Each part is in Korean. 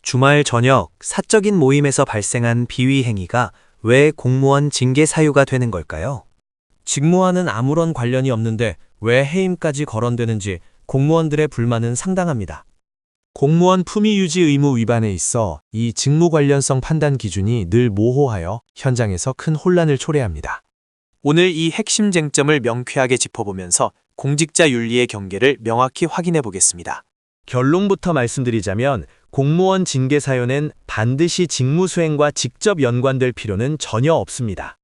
주말 저녁 사적인 모임에서 발생한 비위 행위가 왜 공무원 징계 사유가 되는 걸까요? 직무와는 아무런 관련이 없는데 왜 해임까지 거론되는지 공무원들의 불만은 상당합니다. 공무원 품위 유지 의무 위반에 있어 이 직무 관련성 판단 기준이 늘 모호하여 현장에서 큰 혼란을 초래합니다. 오늘 이 핵심 쟁점을 명쾌하게 짚어보면서 공직자 윤리의 경계를 명확히 확인해 보겠습니다. 결론부터 말씀드리자면 공무원 징계 사유는 반드시 직무 수행과 직접 연관될 필요는 전혀 없습니다.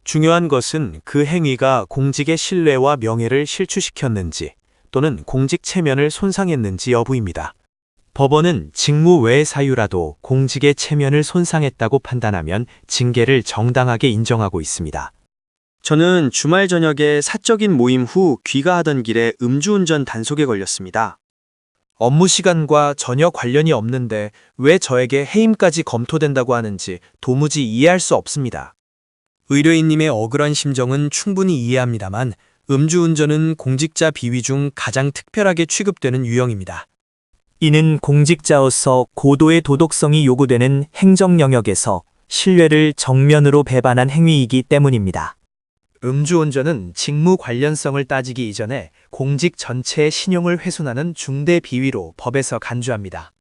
중요한 것은 그 행위가 공직의 신뢰와 명예를 실추시켰는지 또는 공직 체면을 손상했는지 여부입니다. 법원은 직무 외 사유라도 공직의 체면을 손상했다고 판단하면 징계를 정당하게 인정하고 있습니다. 저는 주말 저녁에 사적인 모임 후 귀가하던 길에 음주운전 단속에 걸렸습니다. 업무 시간과 전혀 관련이 없는데 왜 저에게 해임까지 검토된다고 하는지 도무지 이해할 수 없습니다. 의뢰인님의 억울한 심정은 충분히 이해합니다만 음주운전은 공직자 비위 중 가장 특별하게 취급되는 유형입니다. 이는 공직자로서 고도의 도덕성이 요구되는 행정 영역에서 신뢰를 정면으로 배반한 행위이기 때문입니다. 음주운전은 직무 관련성을 따지기 이전에 공직 전체의 신용을 훼손하는 중대 비위로 법에서 간주합니다.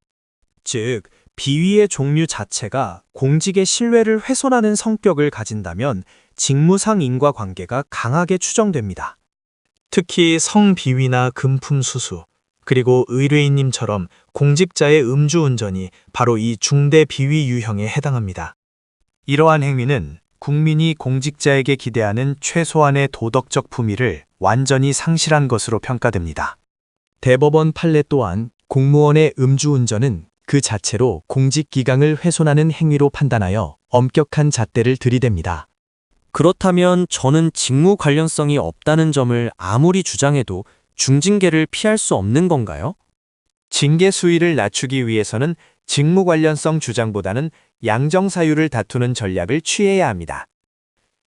즉, 비위의 종류 자체가 공직의 신뢰를 훼손하는 성격을 가진다면 직무상 인과관계가 강하게 추정됩니다. 특히 성비위나 금품수수, 그리고 의뢰인님처럼 공직자의 음주운전이 바로 이 중대 비위 유형에 해당합니다. 이러한 행위는 국민이 공직자에게 기대하는 최소한의 도덕적 품위를 완전히 상실한 것으로 평가됩니다. 대법원 판례 또한 공무원의 음주운전은 그 자체로 공직기강을 훼손하는 행위로 판단하여 엄격한 잣대를 들이댑니다. 그렇다면 저는 직무 관련성이 없다는 점을 아무리 주장해도 중징계를 피할 수 없는 건가요? 징계 수위를 낮추기 위해서는 직무 관련성 주장보다는 양정사유를 다투는 전략을 취해야 합니다.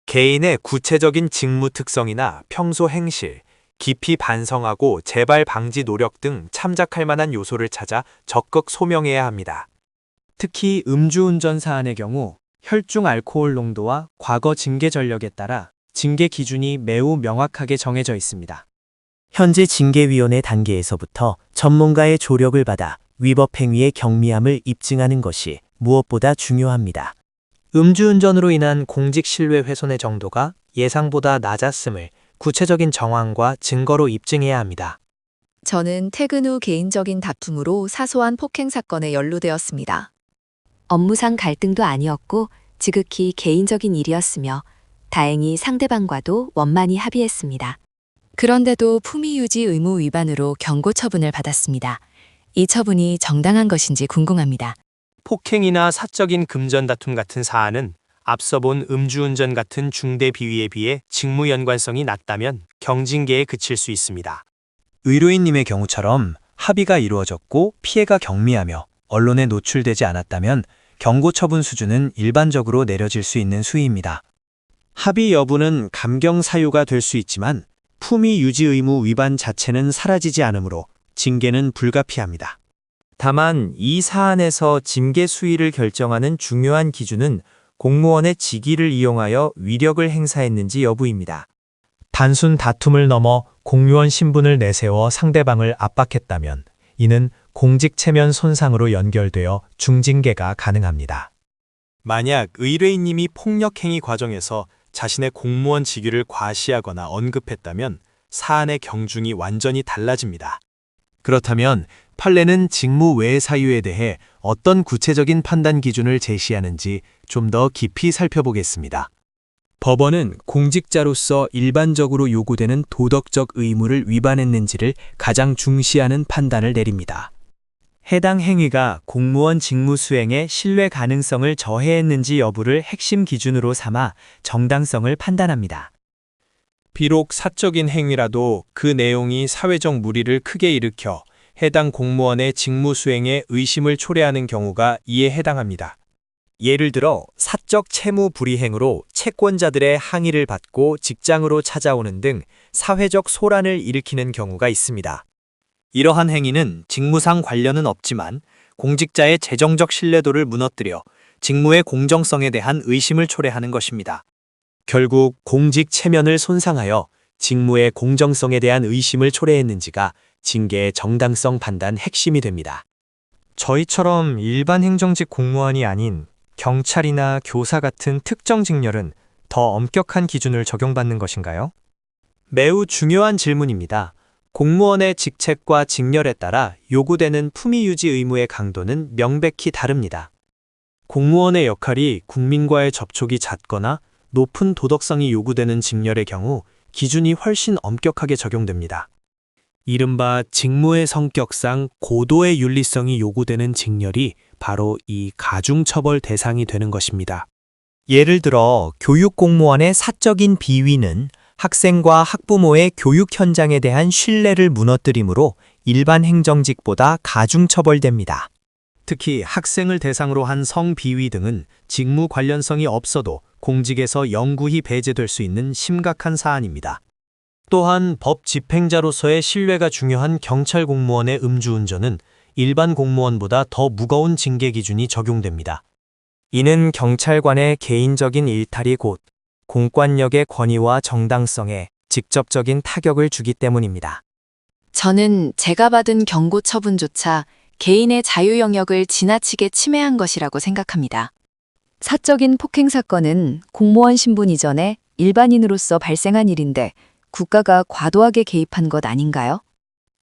개인의 구체적인 직무 특성이나 평소 행실, 깊이 반성하고 재발 방지 노력 등 참작할 만한 요소를 찾아 적극 소명해야 합니다. 특히 음주운전 사안의 경우 혈중 알코올 농도와 과거 징계 전력에 따라 징계 기준이 매우 명확하게 정해져 있습니다. 현재 징계위원회 단계에서부터 전문가의 조력을 받아 위법 행위의 경미함을 입증하는 것이 무엇보다 중요합니다. 음주운전으로 인한 공직 신뢰 훼손의 정도가 예상보다 낮았음을 구체적인 정황과 증거로 입증해야 합니다. 저는 퇴근 후 개인적인 다툼으로 사소한 폭행 사건에 연루되었습니다. 업무상 갈등도 아니었고 지극히 개인적인 일이었으며 다행히 상대방과도 원만히 합의했습니다. 그런데도 품위유지 의무 위반으로 경고 처분을 받았습니다. 이 처분이 정당한 것인지 궁금합니다. 폭행이나 사적인 금전 다툼 같은 사안은 앞서 본 음주운전 같은 중대 비위에 비해 직무 연관성이 낮다면 경징계에 그칠 수 있습니다. 의뢰인님의 경우처럼 합의가 이루어졌고 피해가 경미하며 언론에 노출되지 않았다면 경고 처분 수준은 일반적으로 내려질 수 있는 수위입니다. 합의 여부는 감경 사유가 될 수 있지만 품위 유지 의무 위반 자체는 사라지지 않으므로 징계는 불가피합니다. 다만 이 사안에서 징계 수위를 결정하는 중요한 기준은 공무원의 직위를 이용하여 위력을 행사했는지 여부입니다. 단순 다툼을 넘어 공무원 신분을 내세워 상대방을 압박했다면 이는 공직 체면 손상으로 연결되어 중징계가 가능합니다. 만약 의뢰인님이 폭력행위 과정에서 자신의 공무원 직위를 과시하거나 언급했다면 사안의 경중이 완전히 달라집니다. 그렇다면 판례는 직무 외 사유에 대해 어떤 구체적인 판단 기준을 제시하는지 좀 더 깊이 살펴보겠습니다. 법원은 공직자로서 일반적으로 요구되는 도덕적 의무를 위반했는지를 가장 중시하는 판단을 내립니다. 해당 행위가 공무원 직무 수행의 신뢰 가능성을 저해했는지 여부를 핵심 기준으로 삼아 정당성을 판단합니다. 비록 사적인 행위라도 그 내용이 사회적 무리를 크게 일으켜 해당 공무원의 직무 수행에 의심을 초래하는 경우가 이에 해당합니다. 예를 들어 사적 채무 불이행으로 채권자들의 항의를 받고 직장으로 찾아오는 등 사회적 소란을 일으키는 경우가 있습니다. 이러한 행위는 직무상 관련은 없지만 공직자의 재정적 신뢰도를 무너뜨려 직무의 공정성에 대한 의심을 초래하는 것입니다. 결국 공직 체면을 손상하여 직무의 공정성에 대한 의심을 초래했는지가 징계의 정당성 판단 핵심이 됩니다. 저희처럼 일반 행정직 공무원이 아닌 경찰이나 교사 같은 특정 직렬은 더 엄격한 기준을 적용받는 것인가요? 매우 중요한 질문입니다. 공무원의 직책과 직렬에 따라 요구되는 품위 유지 의무의 강도는 명백히 다릅니다. 공무원의 역할이 국민과의 접촉이 잦거나 높은 도덕성이 요구되는 직렬의 경우 기준이 훨씬 엄격하게 적용됩니다. 이른바 직무의 성격상 고도의 윤리성이 요구되는 직렬이 바로 이 가중처벌 대상이 되는 것입니다. 예를 들어 교육 공무원의 사적인 비위는 학생과 학부모의 교육 현장에 대한 신뢰를 무너뜨리므로 일반 행정직보다 가중처벌됩니다. 특히 학생을 대상으로 한 성비위 등은 직무 관련성이 없어도 공직에서 영구히 배제될 수 있는 심각한 사안입니다. 또한 법 집행자로서의 신뢰가 중요한 경찰 공무원의 음주운전은 일반 공무원보다 더 무거운 징계 기준이 적용됩니다. 이는 경찰관의 개인적인 일탈이 곧 공권력의 권위와 정당성에 직접적인 타격을 주기 때문입니다. 저는 제가 받은 경고 처분조차 개인의 자유 영역을 지나치게 침해한 것이라고 생각합니다. 사적인 폭행 사건은 공무원 신분 이전에 일반인으로서 발생한 일인데 국가가 과도하게 개입한 것 아닌가요?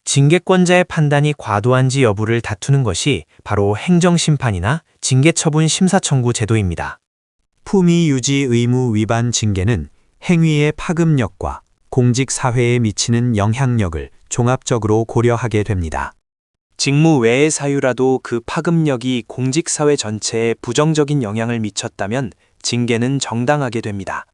징계권자의 판단이 과도한지 여부를 다투는 것이 바로 행정심판이나 징계처분 심사청구 제도입니다. 품위 유지 의무 위반 징계는 행위의 파급력과 공직 사회에 미치는 영향력을 종합적으로 고려하게 됩니다. 직무 외의 사유라도 그 파급력이 공직사회 전체에 부정적인 영향을 미쳤다면 징계는 정당하게 됩니다.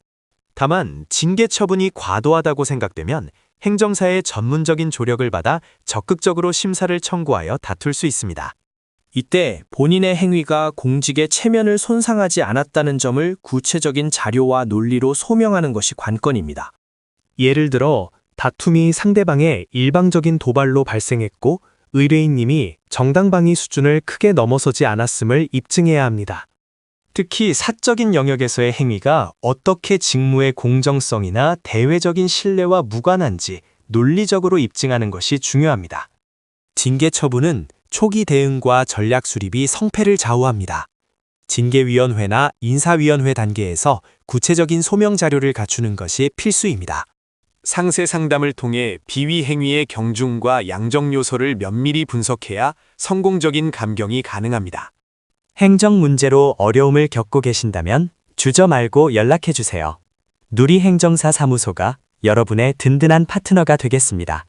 다만 징계 처분이 과도하다고 생각되면 행정사의 전문적인 조력을 받아 적극적으로 심사를 청구하여 다툴 수 있습니다. 이때 본인의 행위가 공직의 체면을 손상하지 않았다는 점을 구체적인 자료와 논리로 소명하는 것이 관건입니다. 예를 들어 다툼이 상대방의 일방적인 도발로 발생했고 의뢰인님이 정당방위 수준을 크게 넘어서지 않았음을 입증해야 합니다. 특히 사적인 영역에서의 행위가 어떻게 직무의 공정성이나 대외적인 신뢰와 무관한지 논리적으로 입증하는 것이 중요합니다. 징계 처분은 초기 대응과 전략 수립이 성패를 좌우합니다. 징계위원회나 인사위원회 단계에서 구체적인 소명 자료를 갖추는 것이 필수입니다. 상세 상담을 통해 비위 행위의 경중과 양적 요소를 면밀히 분석해야 성공적인 감경이 가능합니다. 행정 문제로 어려움을 겪고 계신다면 주저 말고 연락해 주세요. 누리행정사 사무소가 여러분의 든든한 파트너가 되겠습니다.